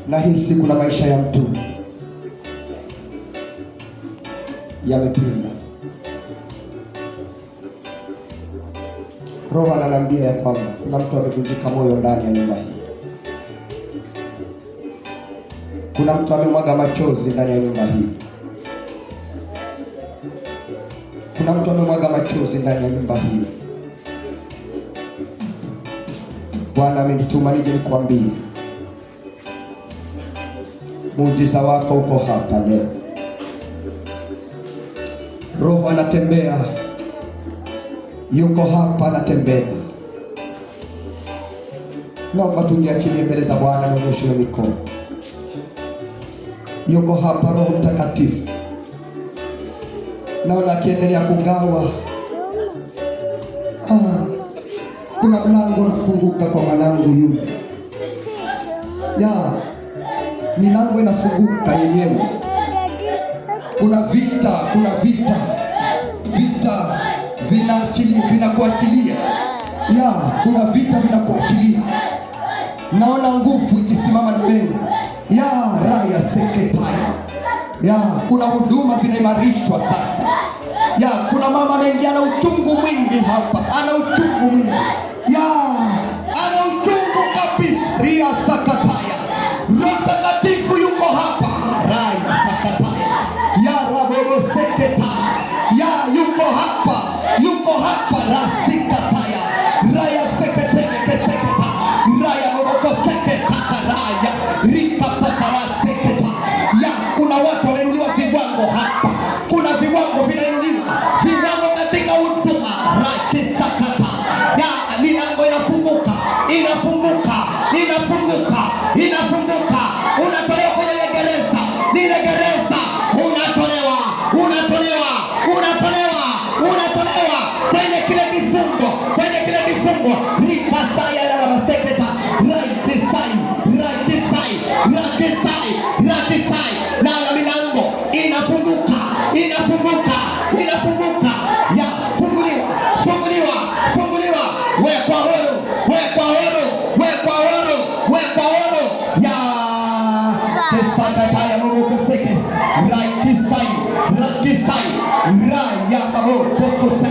Nahisi kuna maisha ya mtu yamepinda. Roho ananiambia ya kwamba kuna mtu amevunjika moyo ndani ya nyumba hii. Kuna mtu amemwaga machozi ndani ya nyumba hii. Kuna mtu amemwaga machozi ndani ya nyumba hii. Bwana amenituma nije nikwambie, muujiza wako uko hapa leo. Roho anatembea, yuko hapa anatembea. Naomba tujiachilie mbele za Bwana na nyoshe mikono. Yuko hapa Roho Mtakatifu. Naona akiendelea kugawa. Kuna mlango unafunguka kwa mwanangu yule. Milango inafunguka yenyewe. Kuna vita vinakuachilia. Kuna vita vinakuachilia. Naona nguvu ikisimama mbele. Raya seketaya. Kuna huduma zinaimarishwa sasa. Kuna mama ameingia na uchungu mwingi hapa. Ana uchungu mwingi. Ana uchungu kabisa. Ria sakataya. Roho Mtakatifu yuko hapa. Raya sakataya. Rabobo seketaya. Yuko hapa. Rasikataya. Raya seketene keseketa. Raya roboko seketaka raya. Rika pakara seketa. Kuna watu wanainuliwa viwango hapa. Kuna viwango vinainuliwa. Viwango katika huduma. Rakisakata. Milango inafunguka. Unatolewa kwenye gereza. Lile gereza. Unatolewa. Kwenye kile kifungo. Ripasaya la maseketa. Ratisai. Na milango inafunguka. Funguliwa. Wekwa huru. Kesakataya Mungu kuseke. Rakisai. Raya kabo pokosa.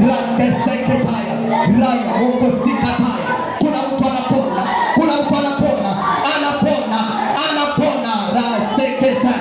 Rakeseketaya. Raya Mungu sikataya. Kuna mtu anapona. Anapona. Raseketa.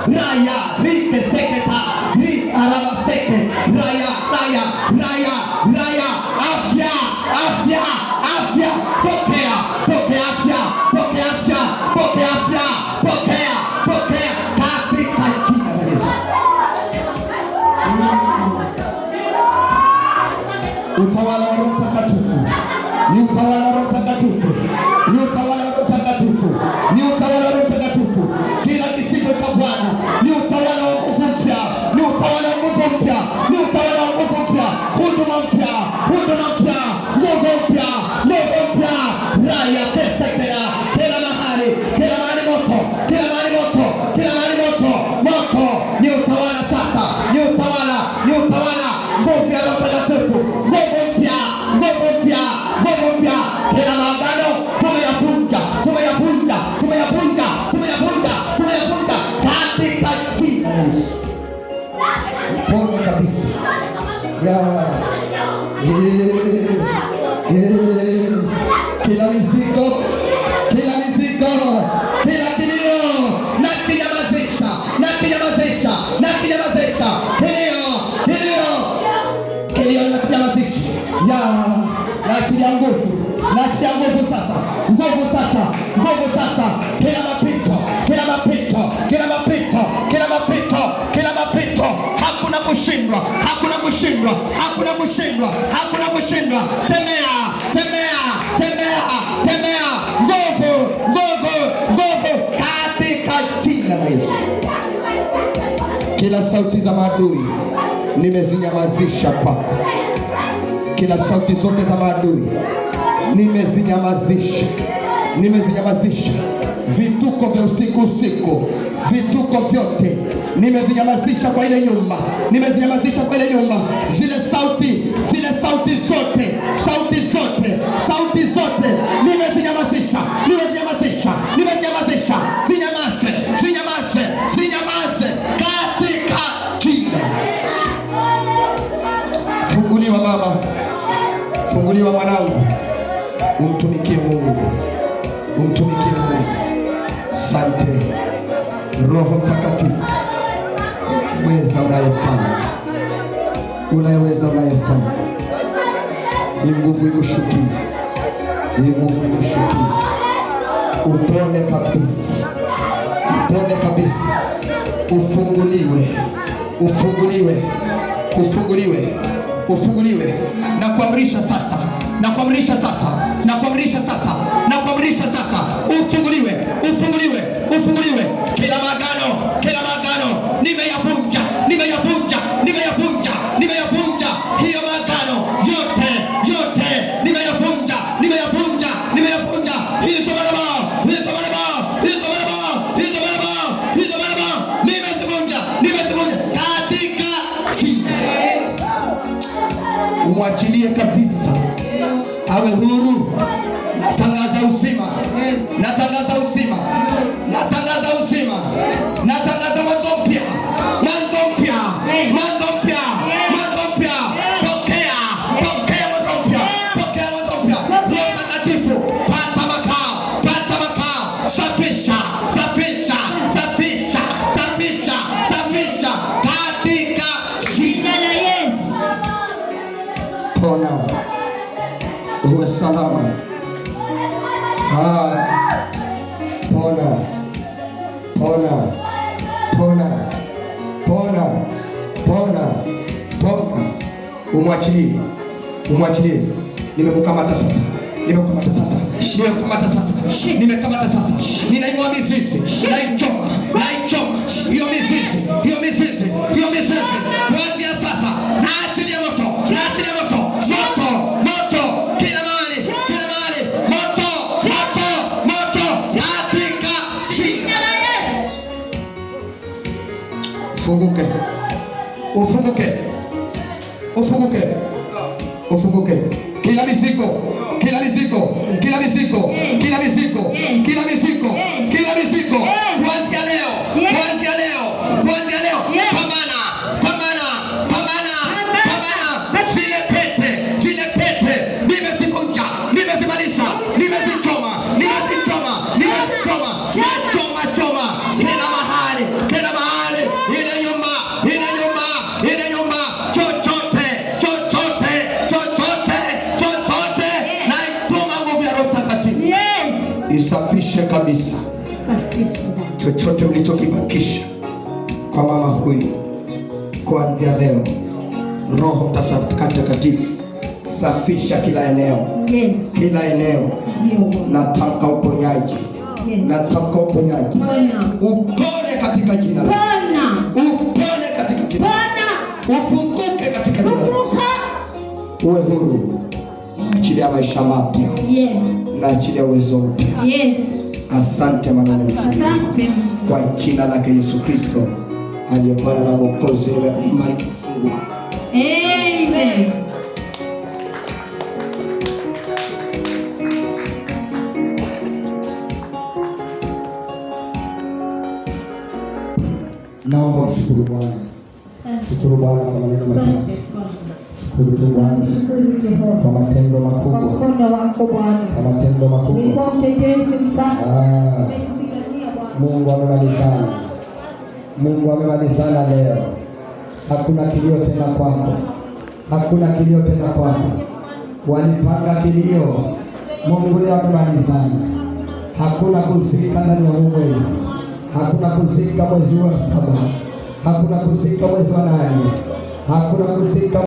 raya, rike seketa, ri arabaseke, raya, raya, raya, raya, afya, afya, afya, pokea, pokea afya, pokea afya, pokea afya, pokea, pokea, katika jina la Yesu. Utawala wa Roho Mtakatifu ni utawala wa Roho Mtakatifu, ni utawala wa Roho Mtakatifu, ni utawala wa Roho Mtakatifu. Kila kisicho cha Bwana ni utawala wa nguvu mpya, ni utawala wa nguvu mpya, ni utawala wa nguvu mpya, huduma mpya, huduma mpya, nguvu mpya, nguvu mpya. Raya kesekera, kila mahali moto, kila mahali moto, kila mahali moto, moto. Ni utawala sasa, ni utawala, ni utawala, nguvu ya Roho Mtakatifu, nguvu mpya, nguvu mpya, nguvu mpya. Kila maagano tumeyavunja, tumeyavunja, tumeyavunja, tumeyavunja, tumeyavunja katika jina la Yesu. Pone kabisa kila mizigo, kila mizigo, kila kilio na kinyamazisha, na kinyamazisha, na kinyamazisha kilio, kilio, kilio na kinyamazisha na achilia nguvu, na achilia nguvu sasa, nguvu sasa, nguvu sasa. Kila mapito, kila mapito, kila mapito, kila mapito, kila mapito. Hakuna kushindwa, hakuna kushindwa, hakuna kushindwa, hakuna kushindwa. Tembea, tembea, tembea, tembea, nguvu, nguvu, nguvu katika jina la Yesu. Kila sauti za maadui nimezinyamazisha kwako. Kila sauti zote za maadui nimezinyamazisha, nimezinyamazisha. Vituko vya usiku, vituko vyote nimevinyamazisha kwa ile nyumba, nimezinyamazisha kwa ile nyumba. Zile sauti zote, sauti zote, sauti zote nimezinyamazisha, nimezinyamazisha, nimezinyamazisha. Zinyamaze, zinyamaze, zinyamaze katika jina. Funguliwa mama, funguliwa mwanangu, umtumikie Mungu, umtumikie Mungu. Asante Roho Mtakatifu, weza unayefanya, unayeweza unayefanya. Hii nguvu ikushukie, hii nguvu ikushukie. Upone kabisa, upone kabisa, ufunguliwe, ufunguliwe, ufunguliwe, ufunguliwe. Na kuamrisha sasa, na kuamrisha sasa, na kuamrisha sasa, na kuamrisha sasa, ufunguliwe, ufunguliwe, ufunguliwe. Kila maagano, kila maagano nimeyavunja, nimeyavunja, nimeyavunja, nimeyavunja. Hiyo maagano yote, yote nimeyavunja, nimeyavunja, nimeyavunja. Hizo madhabahu, hizo madhabahu, hizo madhabahu, hizo madhabahu, hizo madhabahu nimezivunja, nimezivunja katika jina. Umwachilie kabisa, awe huru. Natangaza uzima, natangaza uzima, natangaza uzima, natangaza mwanzo mpya, mwanzo mpya, mwanzo mpya, mwanzo mpya. Pokea, pokea mwanzo mpya, pokea mwanzo mpya. Roho Mtakatifu, pata makao, pata makao. Safisha, safisha, safisha, safisha, safisha katika jina la Yesu. Pona, uwe salama. Pona, pona, pona, pona, pona, pona. Umwachilie, umwachilie. Nimekukamata sasa, nimekukamata sasa, nimekukamata sasa, nimekamata sasa. Ninaing'oa mizizi, naichoma, naichoma hiyo mizizi, hiyo mizizi, hiyo mizizi. Kuanzia sasa naachilia moto, naachilia moto, moto, moto kila mahali, kila mahali, moto, moto, moto katika jina la Yesu. Ufunguke, ufunguke, ufunguke, ufunguke. Kila mizigo, kila mizigo, kila mizigo, kila mizigo, kila mizigo, kila mizigo. Kuanzia leo, kuanzia leo, kuanzia leo. Pambana, pambana, pambana, pambana. Zile pete, zile pete nimezivunja, nimezimaliza, nimezichoma, nimezichoma, nimezichoma, choma, choma. Kila mahali, kila mahali. chochote ulichokibakisha kwa mama huyu, kuanzia leo Roho Mtakatifu safisha kila eneo. Yes. Kila eneo. Natamka uponyaji. Yes. Natamka uponyaji. Upone katika jina la Yesu. Upone katika jina. Ufunguke katika jina. Uwe huru. Naachilia maisha mapya. Yes. Naachilia uwezo mpya. Yes. Asante Bwana. Asante. Kwa jina la Yesu Kristo aliye Bwana na Mwokozi, mbariki kufungua. Amen. Naomba kushukuru Bwana. Shukuru Bwana kwa maneno machache. Shukuru tu Bwana kwa matendo makubwa. Kwa matendo makubwa. Mungu amemalizana. Mungu amemalizana leo. Hakuna kilio tena kwako. Hakuna kilio tena kwako. Walipanga kilio. Mungu leo amemalizana. Hakuna kuzika ndani ya mwezi. Hakuna kuzika mwezi wa 7. Hakuna kuzika mwezi wa 8. Hakuna kuzika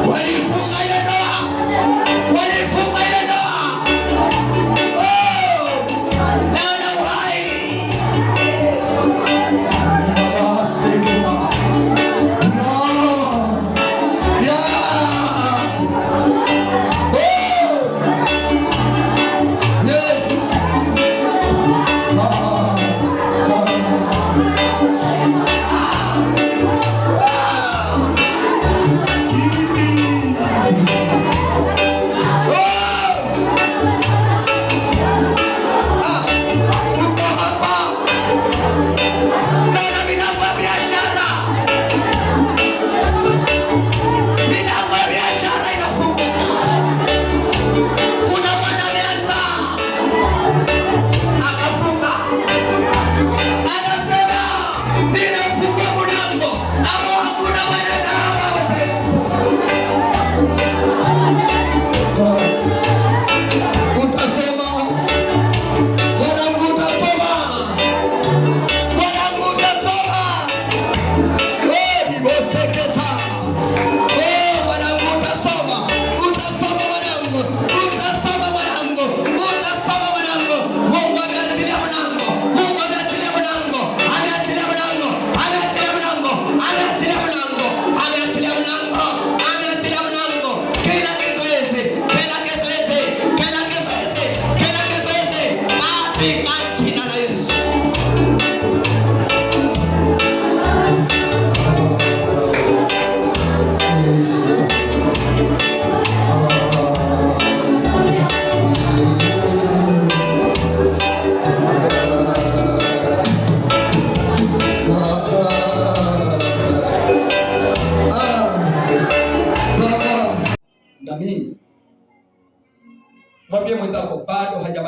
Walifunga ile ndoa,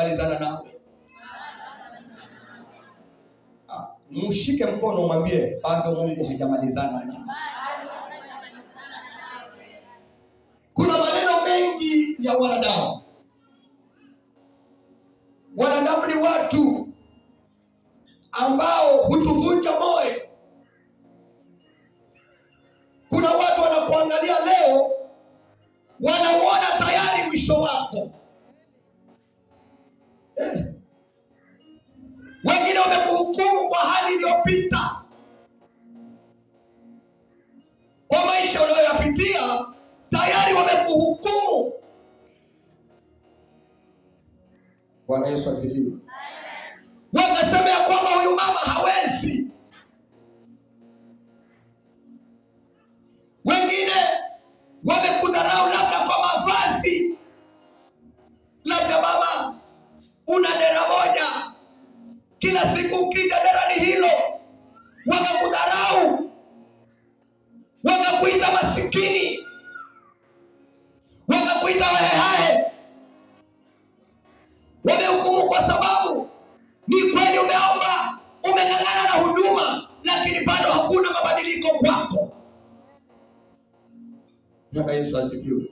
hajamalizana nawe. Mshike mkono mwambie bado Mungu hajamalizana nawe. Kuna maneno mengi ya wanadamu. Wanadamu ni watu ambao hutuvunja moyo. Kuna watu wanakuangalia leo, wanauona tayari mwisho wako. Wengine wamekuhukumu kwa hali iliyopita, kwa maisha unayoyapitia tayari wamekuhukumu. Bwana Yesu asifiwe. Wakasema ya kwamba huyu mama hawezi. Wengine wamekudharau labda kwa mavazi. Labda mama una dera moja, kila siku ukija dera ni hilo. Wakakudharau, wakakuita masikini, wakakuita wehehae. Wamehukumu kwa sababu ni kweli umeomba, umeng'ang'ana na huduma, lakini bado hakuna mabadiliko kwako. Bwana Yesu asifiwe.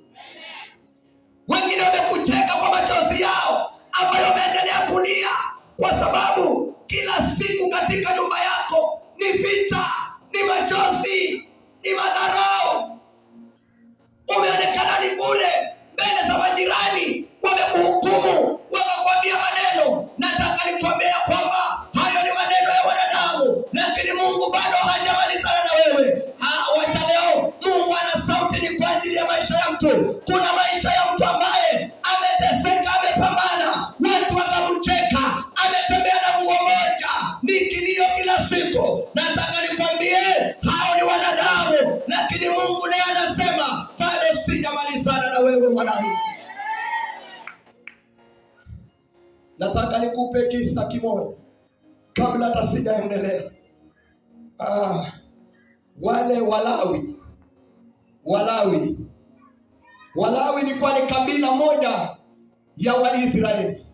Wengine wamekucheka kwa machozi yao ambayo wameendelea kulia, kwa sababu kila siku katika nyumba yako ni vita, ni machozi, ni madharau. Umeonekana ni bure mbele za majirani, wamekuhukumu, wakakwambia maneno. Nataka nikwambie ya kwamba hayo ni maneno ya wanadamu, lakini Mungu bado hajamalizana na wewe. Wacha leo, Mungu ana sauti ni kwa ajili ya maisha ya mtu. Kuna maisha ya mtu ambaye ameteseka, amepambana, watu wakamcheka, ametembea na nguo moja, ni kilio kila siku. Nataka nikwambie hao ni wanadamu, lakini Mungu leo anasema bado sijamalizana na wewe mwanangu. Nataka nikupe kisa kimoja kabla hata sijaendelea. Wale Walawi ilikuwa ni kabila moja ya Waisraeli.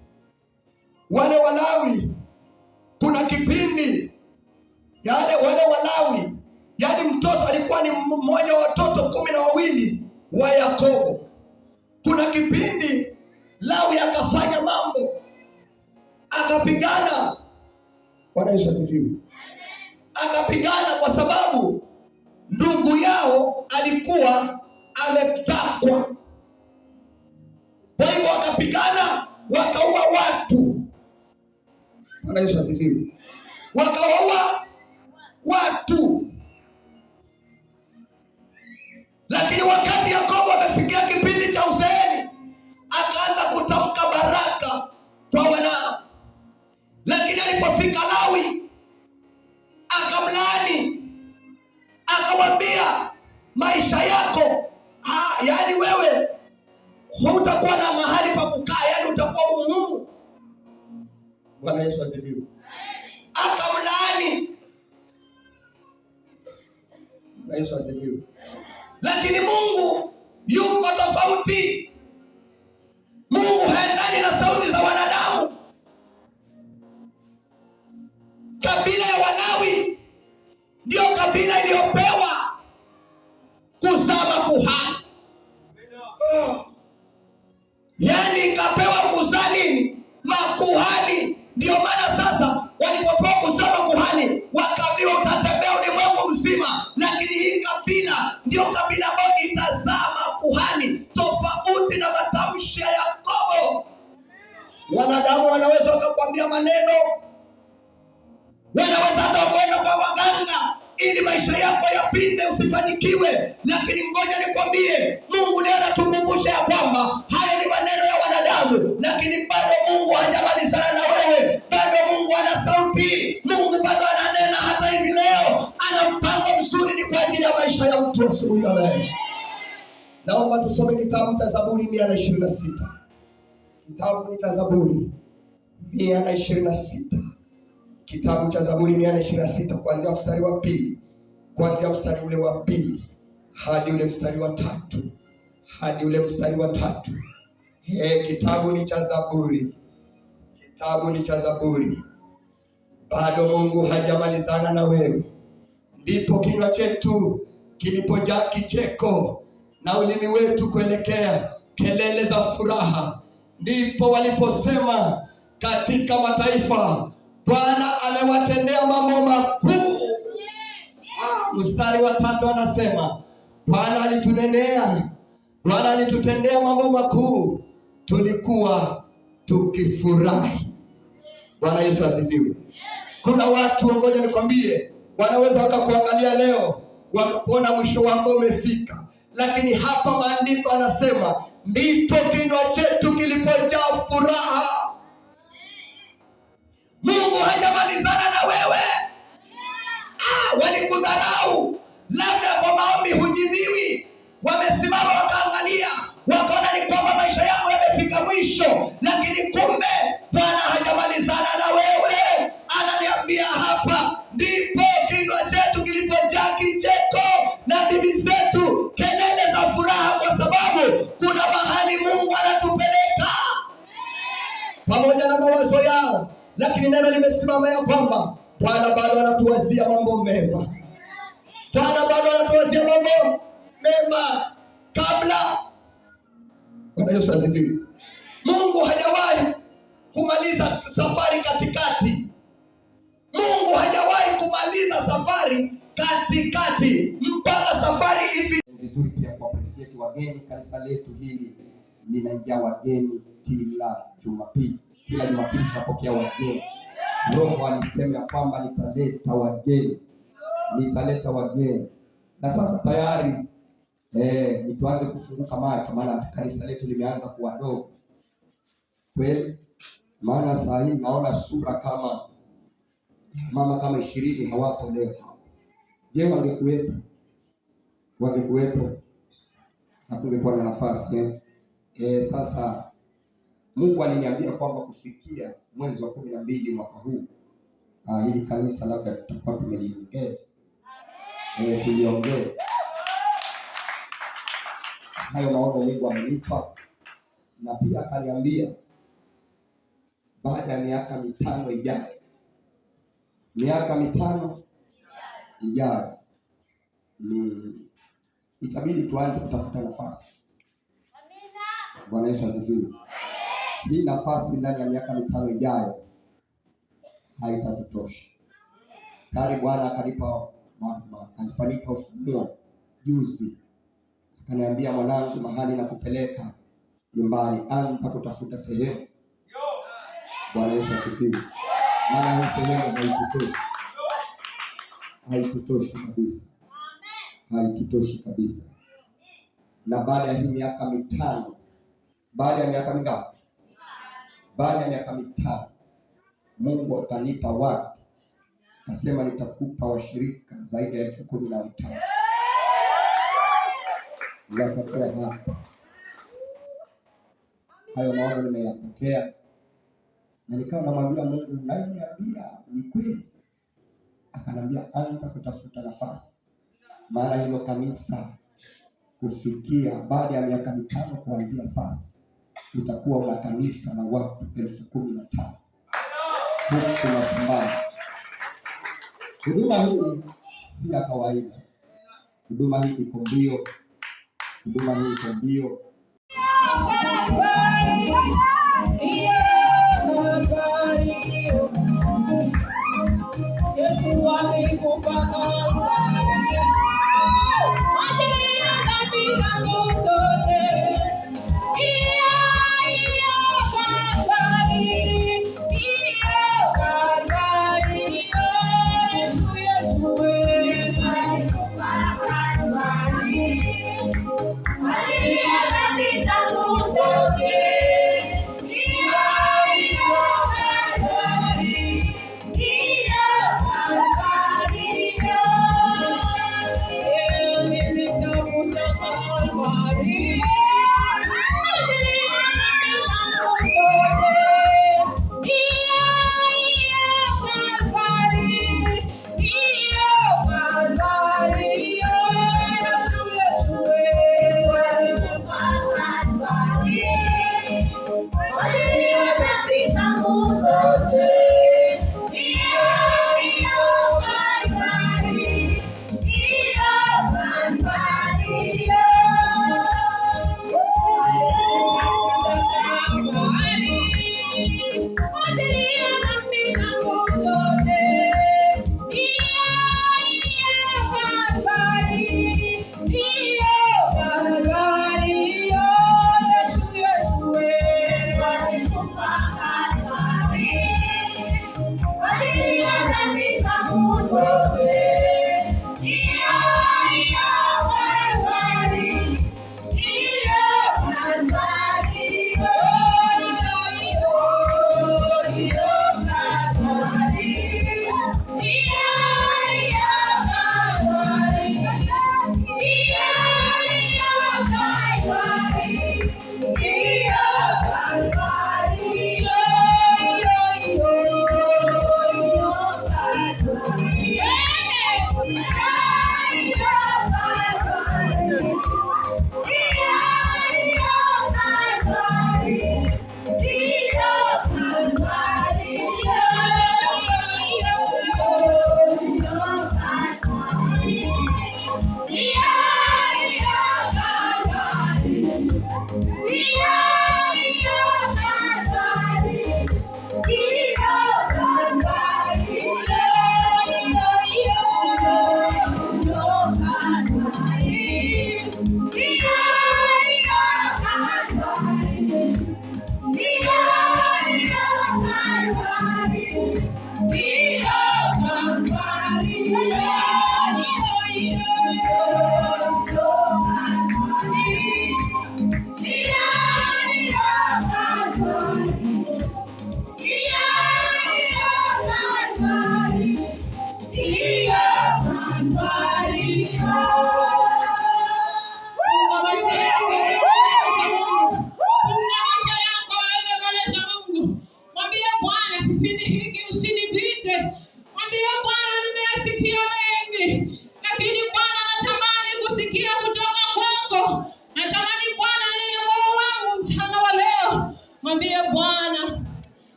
Wale Walawi, kuna kipindi wale Walawi, yani mtoto alikuwa ni mmoja wa watoto 12 wa Yakobo. Kuna kipindi Lawi akafanya mambo, akapigana. Bwana Yesu asifiwe. Akapigana kwa sababu ndugu yao alikuwa amepakwa. Kwa hivyo wakapigana, wakaua watu. Bwana Yesu asifiwe. Wakaua watu. Lakini wakati Yakobo amefikia kipindi cha uzeeni, akaanza kutamka baraka kwa wanao. Lakini alipofika Lawi, akamlaani, akamwambia maisha yako, yani wewe hutakuwa na mahali pa kukaa, yani utakuwa umuhimu. Bwana Yesu asifiwe. Akamlaani. Bwana Yesu asifiwe. Lakini Mungu yuko tofauti. Mungu haendani na sauti za wanadamu. Kabila ya Walawi ndio kabila iliyopewa kuzaa makuhani. Yani ikapewa kuzaa nini? Makuhani. Ndio maana sasa walipopewa kuzaa makuhani, wakaambiwa utatembea ulimwengu mzima. Lakini hii kabila ndio kabila ambayo itazaa makuhani, tofauti na matamshi ya Yakobo. Wanadamu wanaweza wakakwambia maneno, wanaweza hata kwenda kwa waganga ili maisha yako yapinde usifanikiwe. Lakini ngoja nikwambie, Mungu leo anatukumbusha ya kwamba haya ni maneno ya wanadamu, lakini bado Mungu hajamalizana na wewe. Bado Mungu ana sauti. Mungu bado ananena hata hivi leo. Ana mpango mzuri ni kwa ajili ya maisha ya mtu asubuhi ya leo. Naomba tusome kitabu cha Zaburi 126. Kitabu cha Zaburi 126. Kitabu cha Zaburi 126 kuanzia mstari wa pili. Kuanzia mstari ule wa pili hadi ule mstari wa tatu. Kitabu ni cha Zaburi Kitabu ni cha Zaburi. Bado Mungu hajamalizana na wewe. Ndipo kinywa chetu kilipojaa kicheko na ulimi wetu kuelekea kelele za furaha. Ndipo waliposema katika mataifa, Bwana amewatendea mambo makuu. Mstari wa 3 anasema, Bwana alitunenea, Bwana alitutendea mambo makuu, tulikuwa tukifurahi. Bwana Yesu asifiwe. Kuna watu, ngoja nikwambie, wanaweza wakakuangalia leo wakakuona mwisho wako umefika, lakini hapa maandiko anasema ndipo kinywa chetu kilipojaa furaha. Mungu hajamalizana na wewe. Walikudharau, labda kwa maombi hujibiwi, wamesimama wakaangalia, wakaona ni kwamba maisha yako yamefika mwisho, lakini kumbe Bwana hajamalizana na wewe. Ananiambia hapa, ndipo kinywa chetu kilipojaa kicheko na ndimi zetu kelele za furaha, kwa sababu kuna mahali Mungu anatupeleka pamoja na mawazo yao, lakini neno limesimama ya kwamba Bwana bado anatuwazia mambo mema. Bwana bado anatuwazia mambo mema kabla. Bwana Yesu asifiwe. Mungu hajawahi kumaliza safari katikati. Mungu hajawahi kumaliza safari katikati mpaka safari ifi. Vizuri pia kwa appreciate wageni. Kanisa letu hili linaingia wageni kila Jumapili. Kila Jumapili tunapokea wageni. Roho alisema kwamba nitaleta wageni. Na sasa tayari tuanze kufunguka macho, maana kanisa letu limeanza kuwa dogo. Kweli, maana saa hii naona sura kama mama kama 20 hawapo leo hapa. Je, wangekuwepo na kungekuwa na nafasi sasa Mungu aliniambia kwamba kufikia mwezi wa 12 mwaka huu hili kanisa labda tutakuwa tumeliongeza. Tuliongeza. Hayo maono Mungu amenipa, na pia akaniambia baada ya miaka 5 ijayo. Miaka 5 ijayo itabidi tuanze kutafuta nafasi. Amina. Bwana Yesu asifiwe. Hii nafasi ndani ya miaka 5 ijayo haitatutosha. Tayari Bwana akanipa ufunuo juzi. Akaniambia, mwanangu, mahali na kupeleka nyumbani, anza kutafuta sehemu. Bwana Yesu asifiwe. Maana hii sehemu haitutoshi kabisa. Haitutoshi kabisa. Na baada ya hii miaka 5, baada ya miaka mingapi? Baada ya miaka 5 Mungu atanipa watu, nasema nitakupa washirika zaidi ya 15,000. Watakuwa hapa. Hayo maono nimeyapokea, na nikawa namwambia Mungu, unaniambia ni kweli? Akanambia, anza kutafuta nafasi, maana hilo kanisa kufikia baada ya miaka 5 kuanzia sasa utakuwa una kanisa na watu 15,000. Tunapambana. Huduma hii si ya kawaida. Huduma hii iko mbio. Yesu alikufanya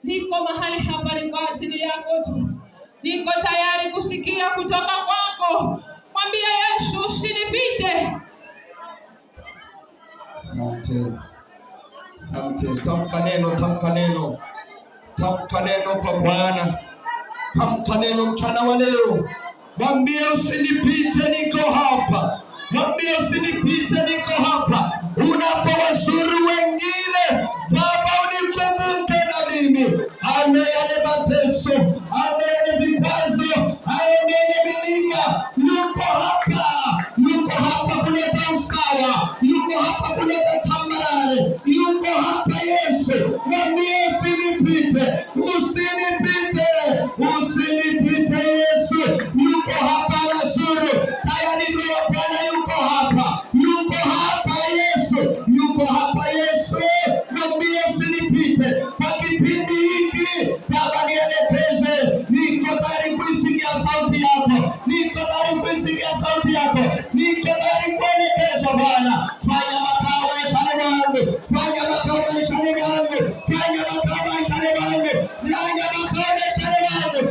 Niko mahali hapa ni kwa ajili yako tu. Niko tayari kusikia kutoka kwako. Mwambie Yesu usinipite. Asante. Asante. Tamka neno, tamka neno. Tamka neno kwa Bwana. Tamka neno mchana wa leo. Mwambie usinipite, niko hapa. Mwambie usinipite, niko hapa. Unapowazuru wengine, Baba unikumbuke na mimi. Ame yale mateso, ame yale vikwazo, ame yale milima. Yuko hapa. Yuko hapa kuleta usawa. Yuko hapa kuleta tambarare. Yuko hapa Yesu. Mwambie usinipite. Usinipite. Usinipite Yesu. Yuko hapa Lazaro. Tayari ndio Bwana yuko hapa. Yuko hapa Yesu. Yuko hapa Yesu. Mwambie usinipite. Kwa kipindi hiki Baba nielekeze. Niko tayari kuisikia sauti yako. Niko tayari kuisikia sauti yako. Niko tayari kuelekezwa Bwana. Fanya makao maishani mwangu. Fanya makao maishani mwangu. Fanya makao maishani mwangu. Fanya makao maishani mwangu.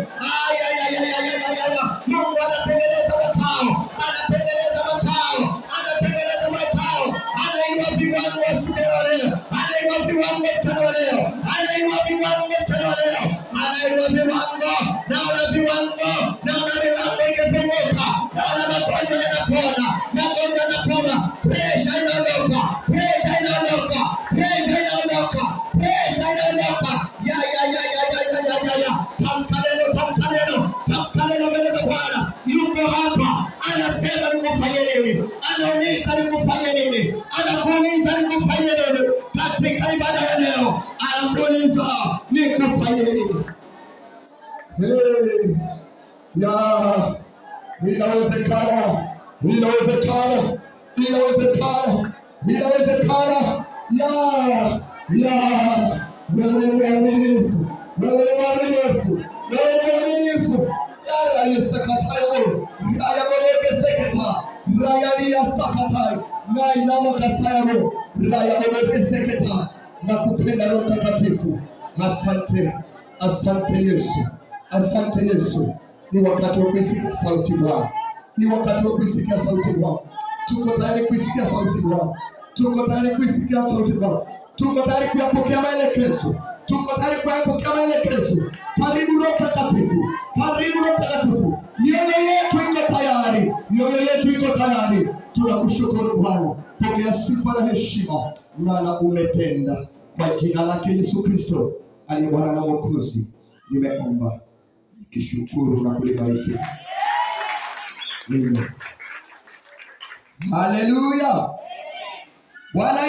Mungu anatengeneza makao. Anatengeneza makao. Anatengeneza makao. Anainua viwango asubuhi leo. Anainua viwango mchana leo. Anainua viwango mchana leo. Anainua viwango. Naona viwango. Naona milango ikifunguka. Naona magonjwa yanapona. Magonjwa yanapona. Presha inaondoka. Presha inaondoka. Presha inaondoka. Presha inaondoka. Ya. Tamka neno, tamka neno. Tamka neno mbele za Bwana. Yuko hapa. Anasema nikufanye nini? Anauliza nikufanye nini? Anakuuliza nikufanye nini? Katika ibada ya leo anakuuliza nikufanye nini? Hey. Ya. Inawezekana. Inawezekana. Inawezekana. Inawezekana. Ya. Wewe ni mwaminifu. Wewe ni mwaminifu. Wewe ni mwaminifu. Yala yesakatayo. Raya goleke seketa. Raya liya sakatai. Na inama kasayo. Raya goleke seketa. Na kupenda Roho Mtakatifu. Asante. Asante Yesu. Asante Yesu. Ni wakati wa kuisikia sauti Bwana. Ni wakati wa kuisikia sauti Bwana. Tuko tayari kuisikia sauti Bwana. Tuko tayari kuisikia sauti Bwana. Tuko tayari kuyapokea maelekezo. Tuko tayari kuyapokea maelekezo. Karibu Roho Mtakatifu, karibu Roho Mtakatifu. Mioyo yetu iko tayari, mioyo yetu iko tayari. Tunakushukuru Bwana, pokea sifa na heshima, maana umetenda. Kwa jina lake Yesu Kristo aliye Bwana na Mwokozi nimeomba nikishukuru na kulibariki. Amen. Haleluya. Bwana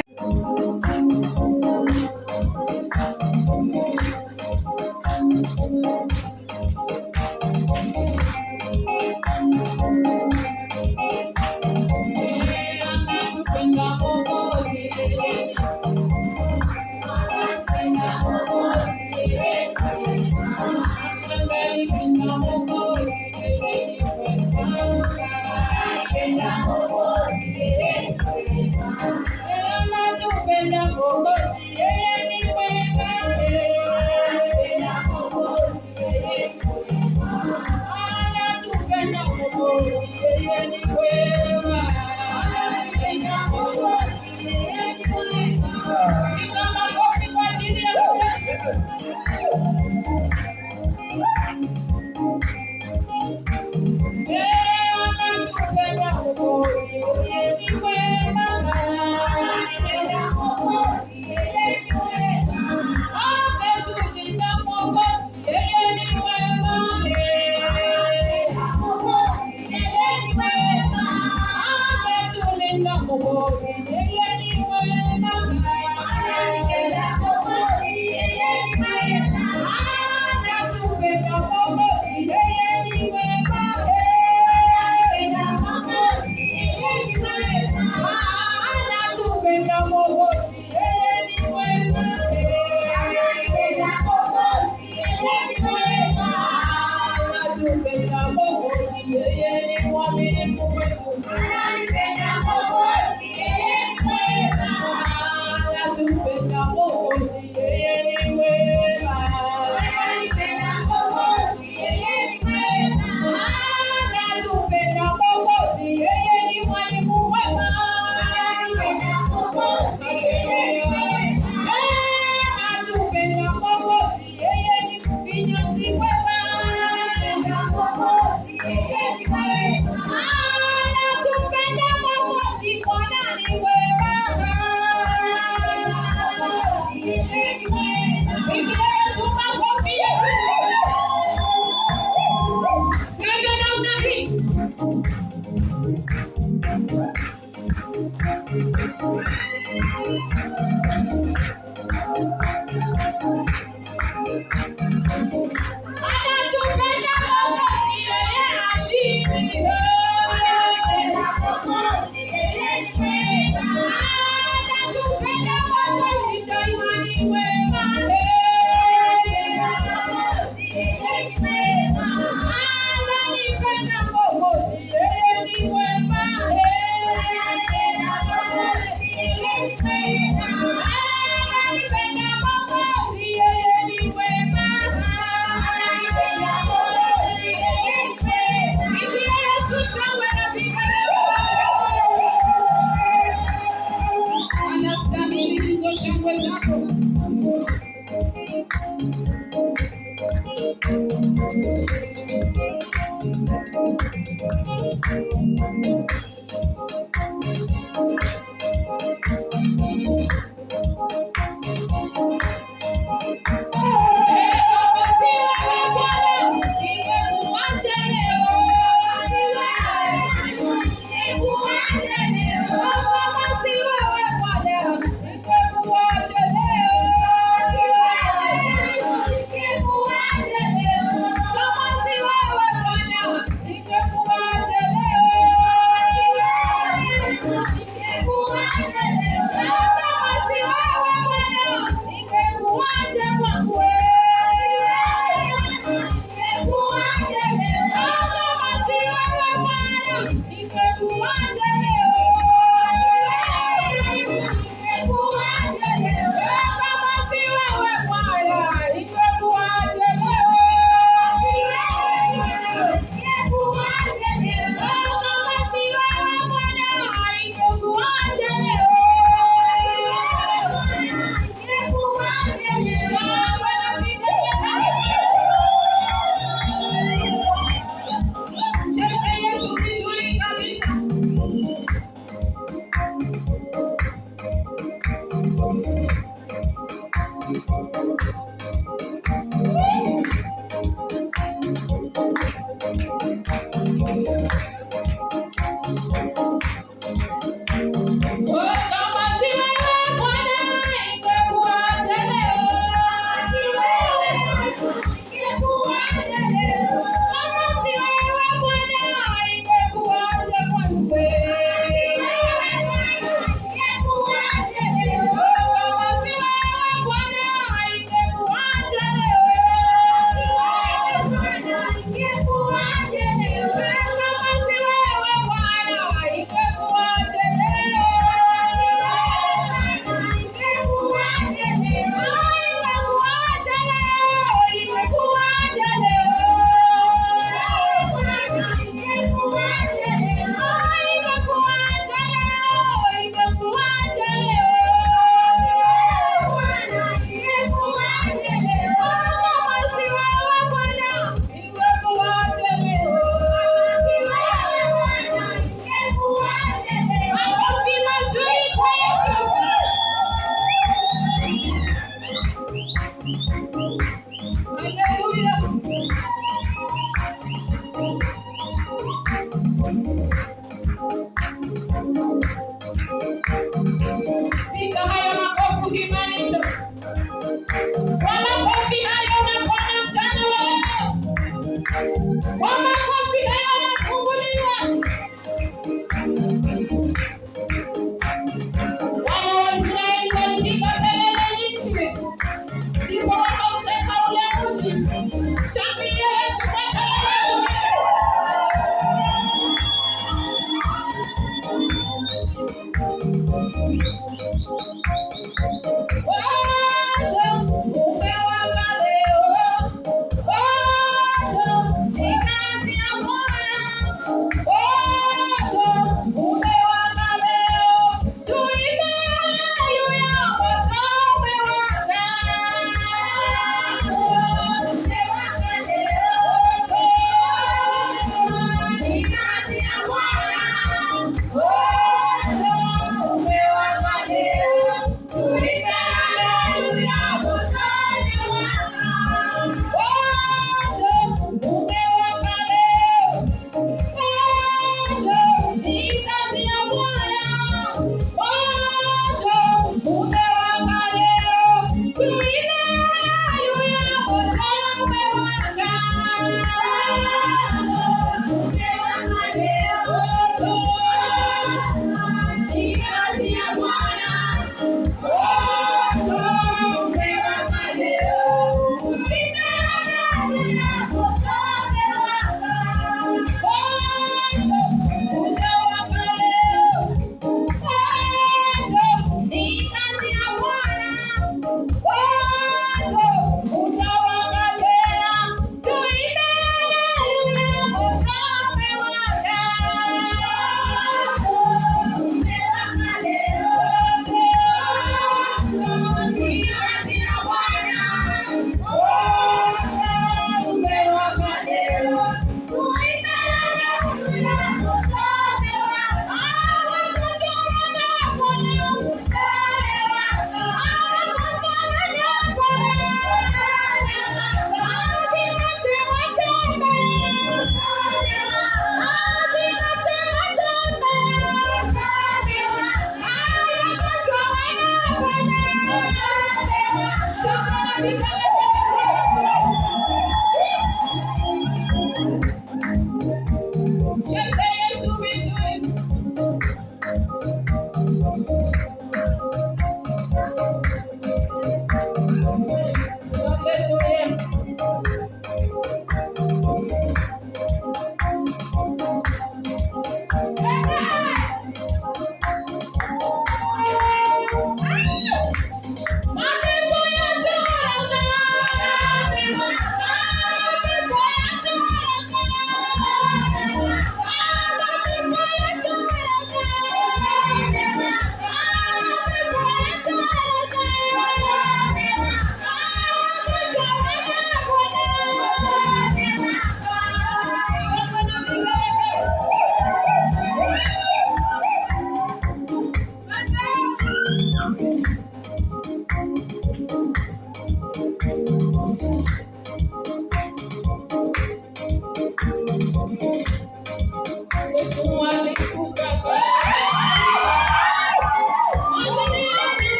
Yesu ali